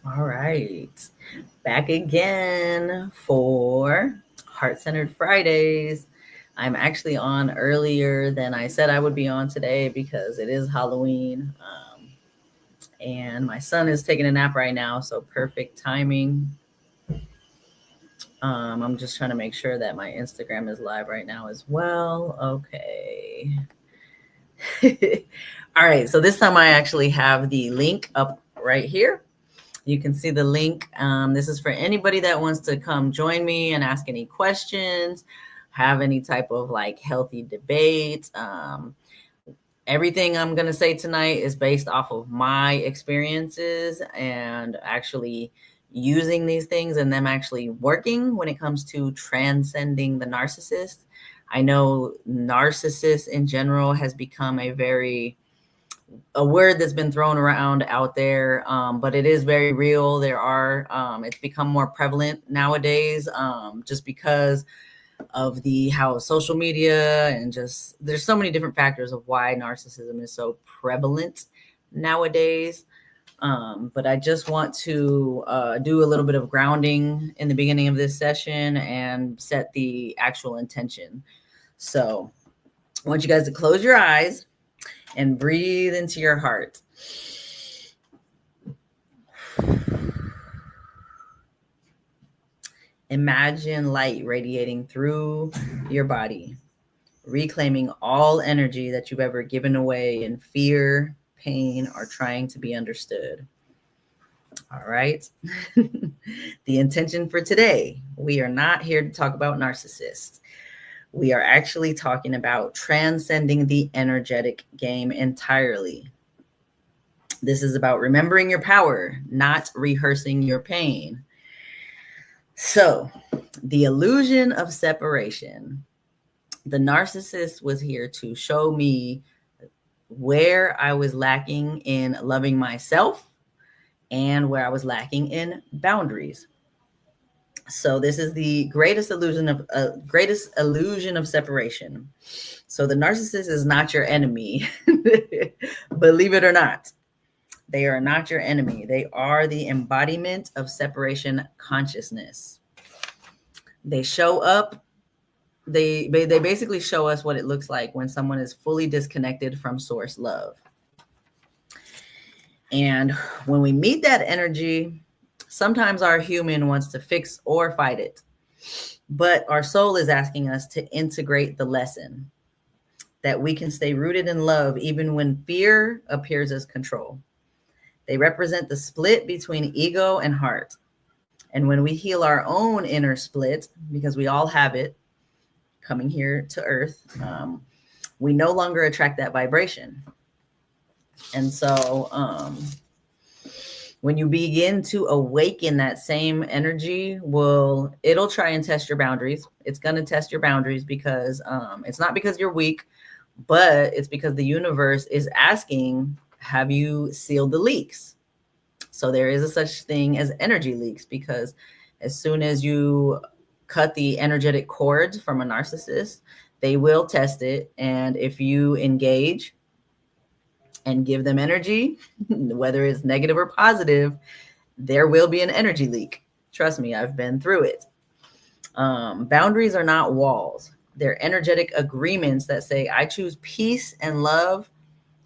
All right. Back again for Heart-Centered Fridays. I'm actually on earlier than I said I would be on today because it is Halloween. And my son is taking a nap right now, so perfect timing. I'm just trying to make sure that my Instagram is live right now as well. Okay. All right, so this time I actually have the link up right here. You can see the link. This is for anybody that wants to come join me and ask any questions, have any type of like healthy debate. Everything I'm going to say tonight is based off of my experiences and actually using these things and them actually working when it comes to transcending the narcissist. I know narcissist in general has become a word that's been thrown around out there, but it is very real. It's become more prevalent nowadays, just because of how social media and just there's so many different factors of why narcissism is so prevalent nowadays. But I just want to do a little bit of grounding in the beginning of this session and set the actual intention. So I want you guys to close your eyes and breathe into your heart. Imagine light radiating through your body, reclaiming all energy that you've ever given away in fear, pain, or trying to be understood. All right. The intention for today, we are not here to talk about narcissists. We are actually talking about transcending the energetic game entirely. This is about remembering your power, not rehearsing your pain. So, the illusion of separation. The narcissist was here to show me where I was lacking in loving myself and where I was lacking in boundaries. So this is the greatest illusion of separation. So the narcissist is not your enemy. Believe it or not. They are not your enemy. They are the embodiment of separation consciousness. They show up. They basically show us what it looks like when someone is fully disconnected from source love. And when we meet that energy, sometimes our human wants to fix or fight it. But our soul is asking us to integrate the lesson that we can stay rooted in love even when fear appears as control. They represent the split between ego and heart. And when we heal our own inner split, because we all have it coming here to earth, we no longer attract that vibration. And so when you begin to awaken that same energy, it'll try and test your boundaries. It's going to test your boundaries because it's not because you're weak, but it's because the universe is asking, have you sealed the leaks? So there is a such thing as energy leaks, because as soon as you cut the energetic cords from a narcissist, they will test it. And if you engage and give them energy, whether it's negative or positive, there will be an energy leak. Trust me, I've been through it. Boundaries are not walls. They're energetic agreements that say, I choose peace and love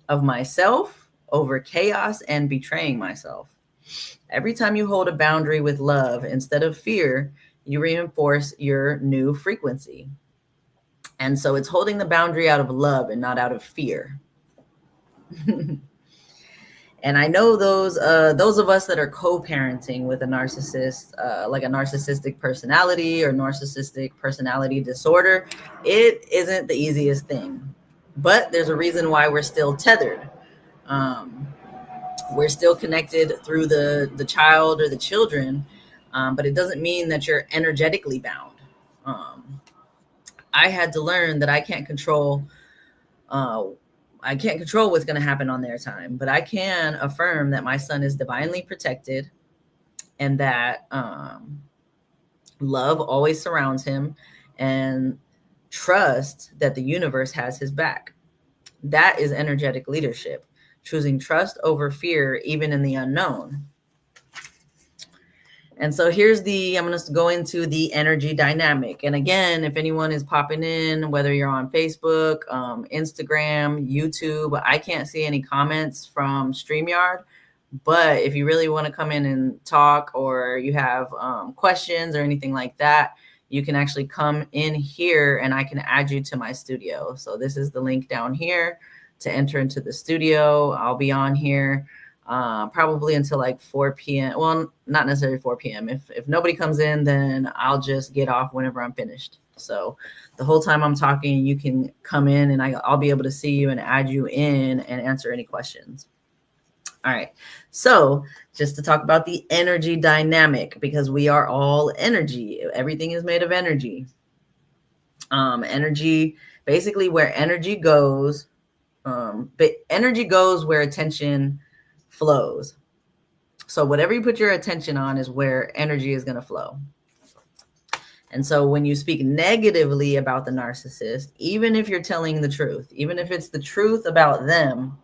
of myself over chaos and betraying myself. Every time you hold a boundary with love instead of fear, you reinforce your new frequency. And so it's holding the boundary out of love and not out of fear. And I know those of us that are co-parenting with a narcissist, like a narcissistic personality or narcissistic personality disorder, it isn't the easiest thing. But there's a reason why we're still tethered. We're still connected through the child or the children, but it doesn't mean that you're energetically bound. I had to learn that I can't control what's going to happen on their time, but I can affirm that my son is divinely protected and that love always surrounds him, and trust that the universe has his back. That is energetic leadership, choosing trust over fear, even in the unknown. And so I'm going to go into the energy dynamic. And again, if anyone is popping in, whether you're on Facebook, Instagram, YouTube, I can't see any comments from StreamYard. But if you really want to come in and talk, or you have questions or anything like that, you can actually come in here and I can add you to my studio. So this is the link down here to enter into the studio. I'll be on here probably until like 4 p.m. Well, not necessarily 4 p.m. If nobody comes in, then I'll just get off whenever I'm finished. So the whole time I'm talking, you can come in and I'll be able to see you and add you in and answer any questions. All right. So just to talk about the energy dynamic, because we are all energy. Everything is made of energy. Energy, basically where energy goes, but energy goes where attention flows. So whatever you put your attention on is where energy is going to flow. And so when you speak negatively about the narcissist, even if you're telling the truth, even if it's the truth about them,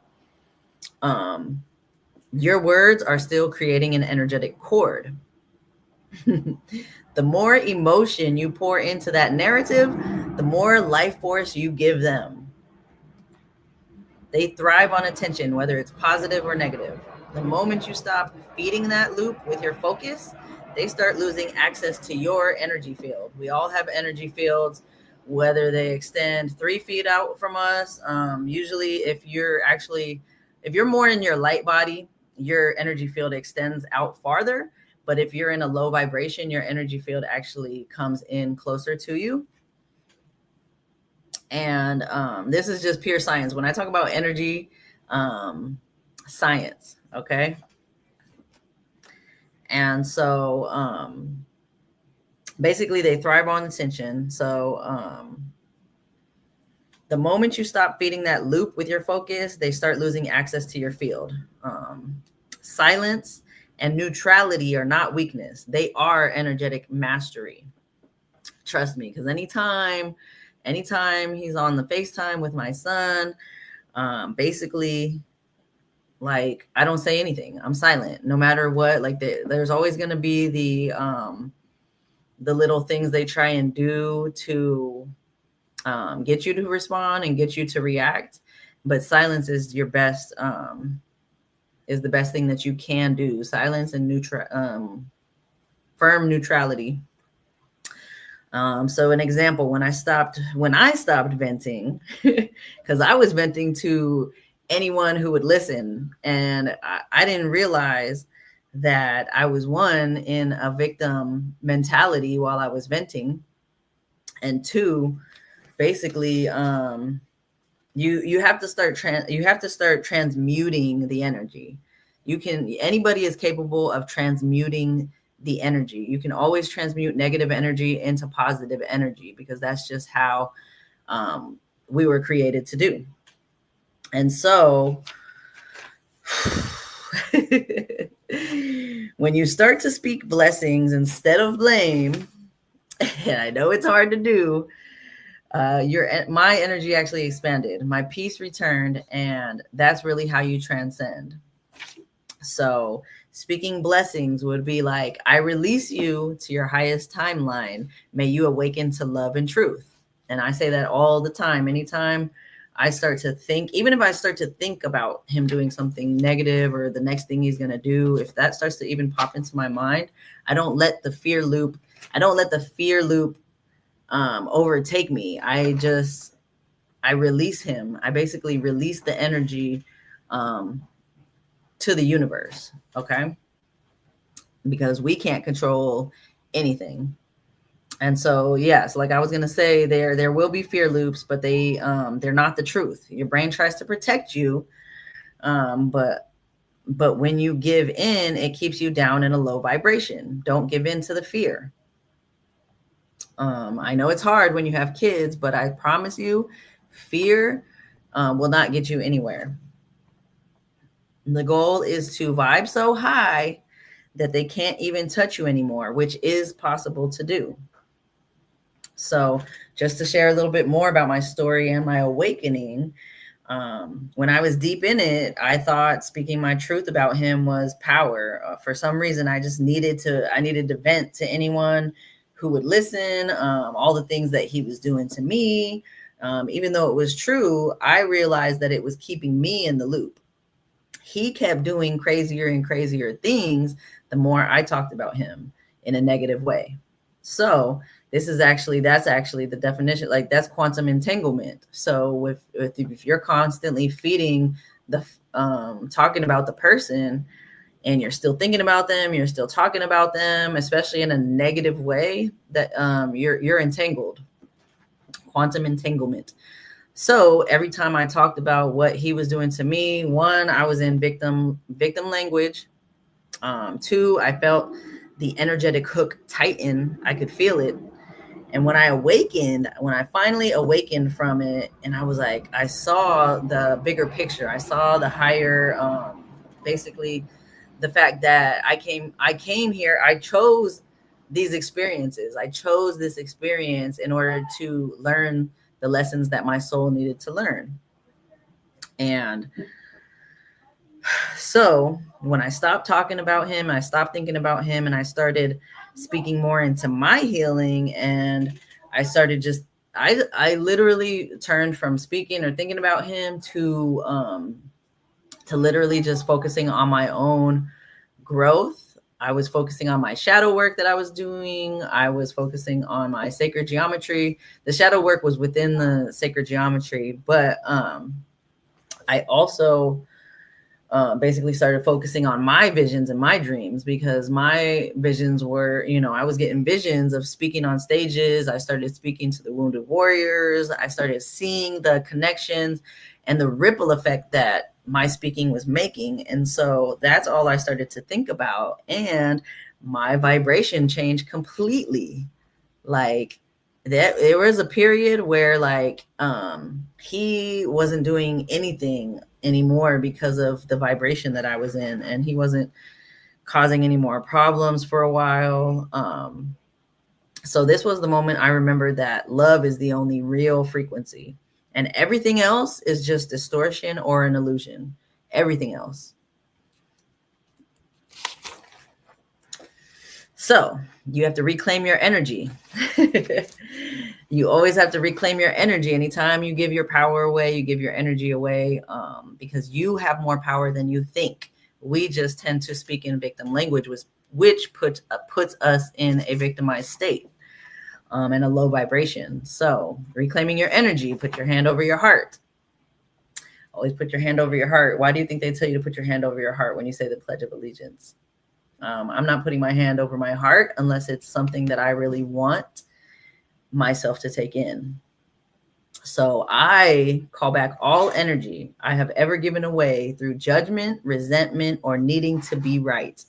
your words are still creating an energetic cord. The more emotion you pour into that narrative, the more life force you give them. They thrive on attention, whether it's positive or negative. The moment you stop feeding that loop with your focus, they start losing access to your energy field. We all have energy fields, whether they extend 3 feet out from us. Usually if you're more in your light body, your energy field extends out farther. But if you're in a low vibration, your energy field actually comes in closer to you. And this is just pure science. When I talk about energy, science, okay? And so basically they thrive on attention. So the moment you stop feeding that loop with your focus, they start losing access to your field. Silence and neutrality are not weakness. They are energetic mastery. Trust me, because anytime he's on the FaceTime with my son, basically, like, I don't say anything. I'm silent, no matter what. Like, there's always going to be the little things they try and do to get you to respond and get you to react. But silence is your best, is the best thing that you can do. Silence and firm neutrality. So an example, when I stopped venting, because I was venting to anyone who would listen, and I didn't realize that I was in a victim mentality while I was venting, and 2, basically, you have to start transmuting the energy. Anybody is capable of transmuting the energy. You can always transmute negative energy into positive energy, because that's just how we were created to do. And so when you start to speak blessings instead of blame, and I know it's hard to do, my energy actually expanded, my peace returned, and that's really how you transcend. So speaking blessings would be like, I release you to your highest timeline. May you awaken to love and truth. And I say that all the time. Anytime I start to think, even if I start to think about him doing something negative or the next thing he's going to do, if that starts to even pop into my mind, I don't let the fear loop overtake me. I release him. I basically release the energy to the universe. Okay. Because we can't control anything. And so, yes, like I was going to say, there will be fear loops, but they're not the truth. Your brain tries to protect you. But when you give in, it keeps you down in a low vibration. Don't give in to the fear. I know it's hard when you have kids, but I promise you, fear will not get you anywhere. The goal is to vibe so high that they can't even touch you anymore, which is possible to do. So just to share a little bit more about my story and my awakening, When I was deep in it, I thought speaking my truth about him was power. For some reason, I needed to vent to anyone who would listen, all the things that he was doing to me. Even though it was true, I realized that it was keeping me in the loop. He kept doing crazier and crazier things the more I talked about him in a negative way. So that's actually the definition. Like, that's quantum entanglement. So if you're constantly feeding the talking about the person, and you're still thinking about them, you're still talking about them, especially in a negative way, that you're entangled. Quantum entanglement. So every time I talked about what he was doing to me, one, I was in victim language. Two, I felt the energetic hook tighten. I could feel it. And when I finally awakened from it, and I was like, I saw the bigger picture. I saw the higher, basically the fact that I came here. I chose these experiences. I chose this experience in order to learn the lessons that my soul needed to learn. And so when I stopped talking about him, I stopped thinking about him, and I started speaking more into my healing. And I started I literally turned from speaking or thinking about him to literally just focusing on my own growth. I was focusing on my shadow work that I was doing. I was focusing on my sacred geometry. The shadow work was within the sacred geometry, but I also basically started focusing on my visions and my dreams, because my visions were, I was getting visions of speaking on stages. I started speaking to the wounded warriors. I started seeing the connections and the ripple effect that my speaking was making. And so that's all I started to think about. And my vibration changed completely. Like, there was a period where he wasn't doing anything anymore because of the vibration that I was in, and he wasn't causing any more problems for a while. So this was the moment I remembered that love is the only real frequency, and everything else is just distortion or an illusion. Everything else. So you have to reclaim your energy. You always have to reclaim your energy. Anytime you give your power away, you give your energy away, because you have more power than you think. We just tend to speak in victim language, which puts us in a victimized state, and a low vibration. So reclaiming your energy, put your hand over your heart. Always put your hand over your heart. Why do you think they tell you to put your hand over your heart when you say the Pledge of Allegiance? I'm not putting my hand over my heart unless it's something that I really want myself to take in. So I call back all energy I have ever given away through judgment, resentment, or needing to be right,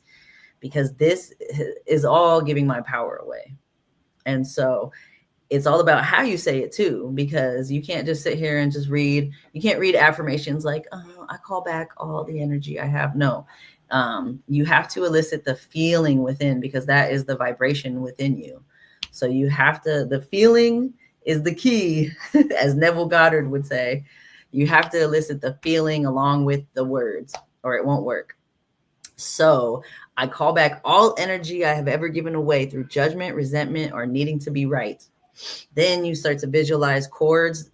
because this is all giving my power away. And so it's all about how you say it too, because you can't just sit here and just read. You can't read affirmations like, oh, I call back all the energy I have. No, you have to elicit the feeling within, because that is the vibration within you. So you have to, the feeling is the key, as Neville Goddard would say. You have to elicit the feeling along with the words, or it won't work. So I call back all energy I have ever given away through judgment, resentment, or needing to be right. Then you start to visualize cords.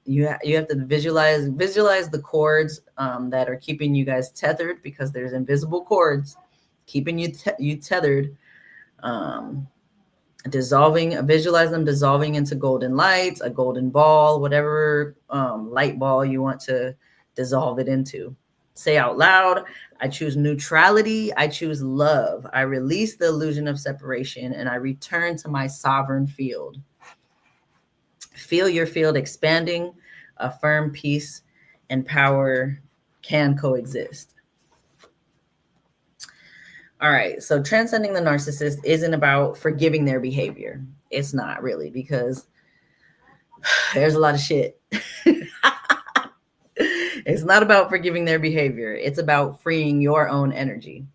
You have to visualize the cords that are keeping you guys tethered, because there's invisible cords keeping you tethered. Visualize them dissolving into golden lights, a golden ball, whatever light ball you want to dissolve it into. Say out loud, I choose neutrality. I choose love. I release the illusion of separation, and I return to my sovereign field. Feel your field expanding. Affirm peace and power can coexist. All right. So transcending the narcissist isn't about forgiving their behavior. It's not really, because there's a lot of shit. It's not about forgiving their behavior. It's about freeing your own energy.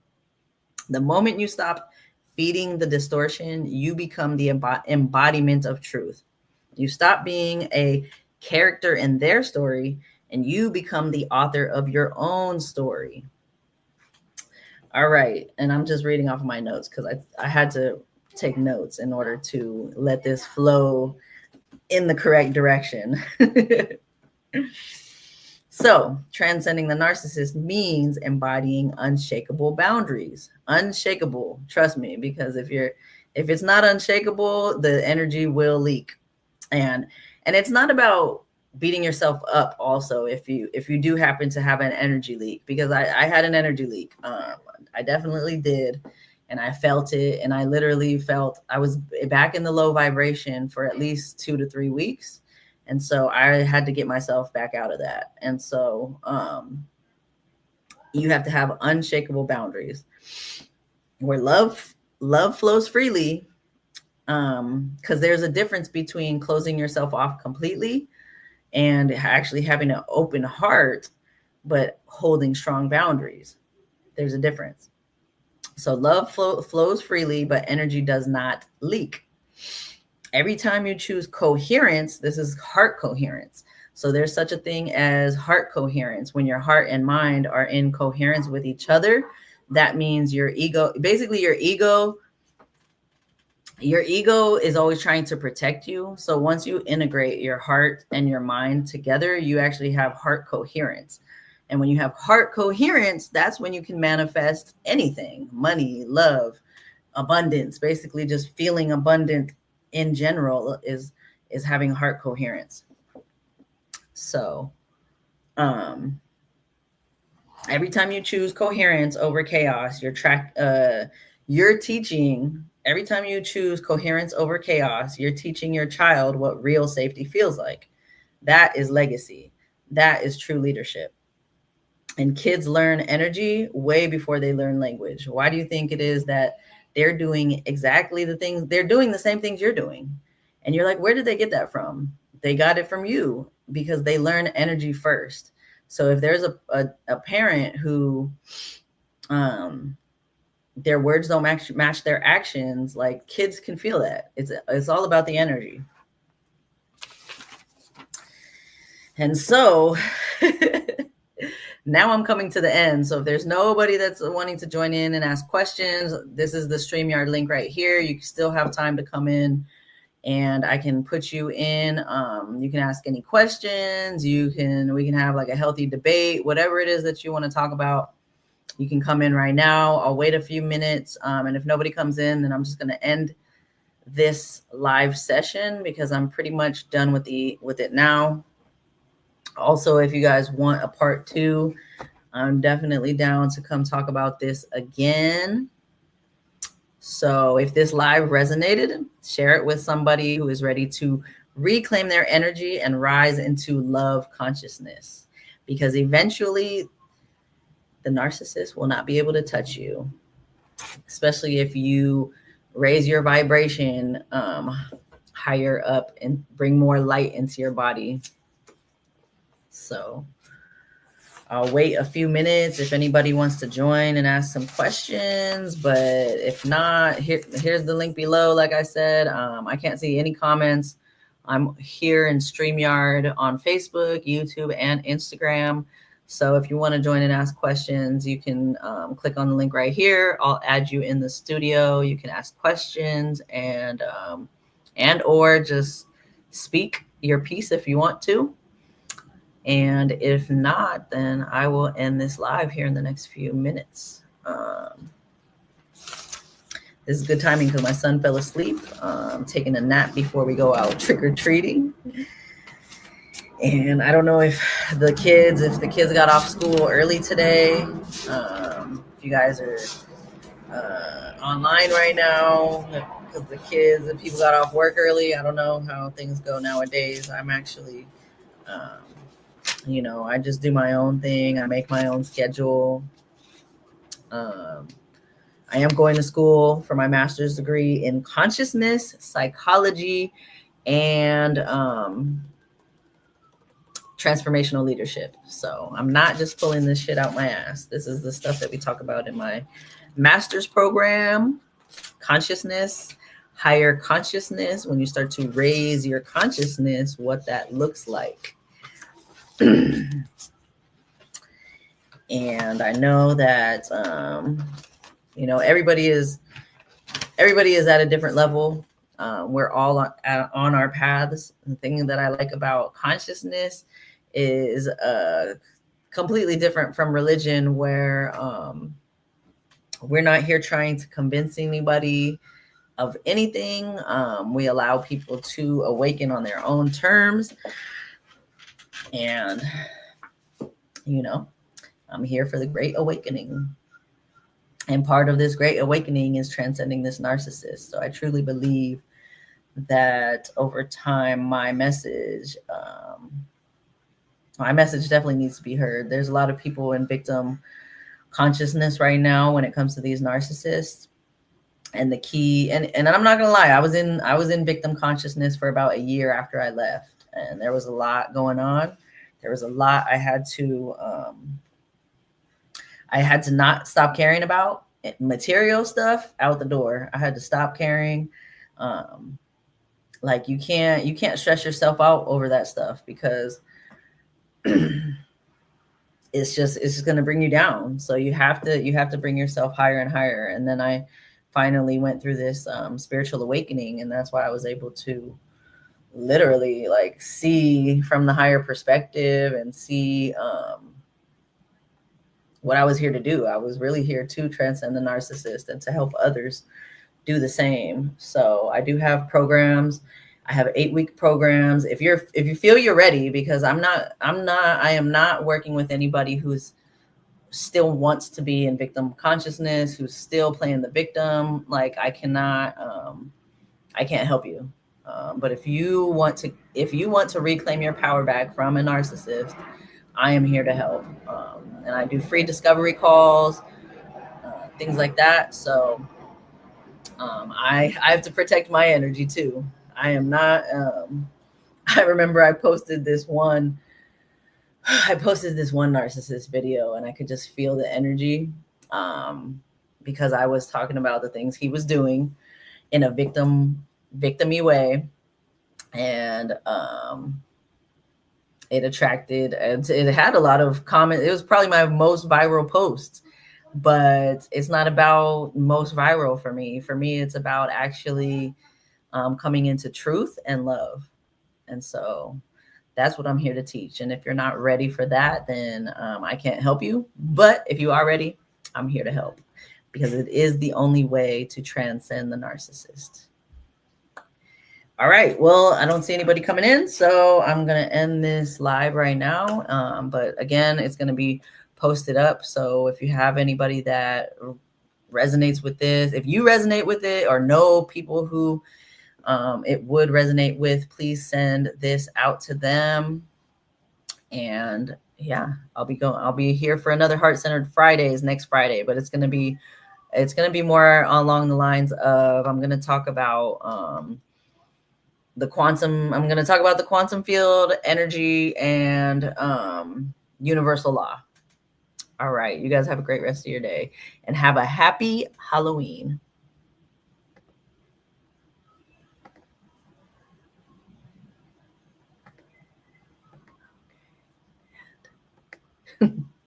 The moment you stop feeding the distortion, you become the embodiment of truth. You stop being a character in their story, and you become the author of your own story. All right. And I'm just reading off of my notes because I had to take notes in order to let this flow in the correct direction. So, transcending the narcissist means embodying unshakable boundaries. Unshakable, trust me, because if it's not unshakable, the energy will leak. And it's not about beating yourself up also if you do happen to have an energy leak, because I had an energy leak. I definitely did, and I felt it, and I literally felt I was back in the low vibration for at least 2 to 3 weeks. And so I had to get myself back out of that. And so you have to have unshakable boundaries where love flows freely, because there's a difference between closing yourself off completely and actually having an open heart, but holding strong boundaries. There's a difference. So love flows freely, but energy does not leak. Every time you choose coherence, this is heart coherence. So there's such a thing as heart coherence. When your heart and mind are in coherence with each other, that means your ego is always trying to protect you. So once you integrate your heart and your mind together, you actually have heart coherence. And when you have heart coherence, that's when you can manifest anything: money, love, abundance. Basically just feeling abundant in general is having heart coherence. So every time you choose coherence over chaos, you're teaching. Every time you choose coherence over chaos, you're teaching your child what real safety feels like. That is legacy. That is true leadership. And kids learn energy way before they learn language. Why do you think it is that they're doing exactly the things? They're doing the same things you're doing. And you're like, where did they get that from? They got it from you, because they learn energy first. So if there's a parent who their words don't match their actions, like, kids can feel that. It's all about the energy. And so now I'm coming to the end. So if there's nobody that's wanting to join in and ask questions, this is the StreamYard link right here. You still have time to come in, and I can put you in. You can ask any questions. We can have like a healthy debate, whatever it is that you want to talk about. You can come in right now. I'll wait a few minutes. And if nobody comes in, then I'm just going to end this live session, because I'm pretty much done with it now. Also, if you guys want a part 2, I'm definitely down to come talk about this again. So if this live resonated, share it with somebody who is ready to reclaim their energy and rise into love consciousness, because eventually the narcissist will not be able to touch you, especially if you raise your vibration higher up and bring more light into your body. So I'll wait a few minutes if anybody wants to join and ask some questions. But if not, here's the link below. Like I said, I can't see any comments. I'm here in StreamYard on Facebook, YouTube, and Instagram. So if you want to join and ask questions, you can click on the link right here. I'll add you in the studio. You can ask questions and or just speak your piece if you want to. And if not, then I will end this live here in the next few minutes. This is good timing because my son fell asleep. Taking a nap before we go out trick-or-treating. And I don't know if the kids got off school early today. If you guys are online right now, because the people got off work early. I don't know how things go nowadays. I'm actually... I just do my own thing. I make my own schedule. I am going to school for my master's degree in consciousness, psychology, and transformational leadership. So I'm not just pulling this shit out my ass. This is the stuff that we talk about in my master's program. Consciousness, higher consciousness, when you start to raise your consciousness, what that looks like. And I know that, everybody is at a different level. We're all on our paths. The thing that I like about consciousness is completely different from religion, where we're not here trying to convince anybody of anything. We allow people to awaken on their own terms. And, I'm here for the Great Awakening. And part of this Great Awakening is transcending this narcissist. So I truly believe that over time, my message definitely needs to be heard. There's a lot of people in victim consciousness right now when it comes to these narcissists. And the key, and I'm not gonna lie, I was in victim consciousness for about a year after I left, and there was a lot going on. There was a lot I had to not stop caring about. Material stuff out the door. I had to stop caring. Like you can't stress yourself out over that stuff, because it's just going to bring you down. So you have to bring yourself higher and higher. And then I finally went through this spiritual awakening, and that's why I was able to literally like see from the higher perspective and see what I was here to do. I was really here to transcend the narcissist and to help others do the same. So I do have programs. I have 8-week programs. If you feel you're ready, because I am not working with anybody who's still wants to be in victim consciousness, who's still playing the victim. Like I can't help you. But if you want to reclaim your power back from a narcissist, I am here to help. And I do free discovery calls, things like that. So I have to protect my energy too. I am not, I remember I posted this one narcissist video, and I could just feel the energy, because I was talking about the things he was doing in a victim-y way. And it had a lot of comments. It was probably my most viral post, but it's not about most viral for me. For me, it's about actually coming into truth and love. And so that's what I'm here to teach. And if you're not ready for that, then I can't help you. But if you are ready, I'm here to help, because it is the only way to transcend the narcissist. All right. Well, I don't see anybody coming in, so I'm going to end this live right now. But again, it's going to be posted up. So if you have anybody that resonates with this, if you resonate with it or know people who it would resonate with, please send this out to them. And yeah, I'll be here for another Heart-Centered Fridays next Friday, but it's going to be more along the lines of, I'm going to talk about the quantum field, energy, and universal law. All right. You guys have a great rest of your day, and have a happy Halloween.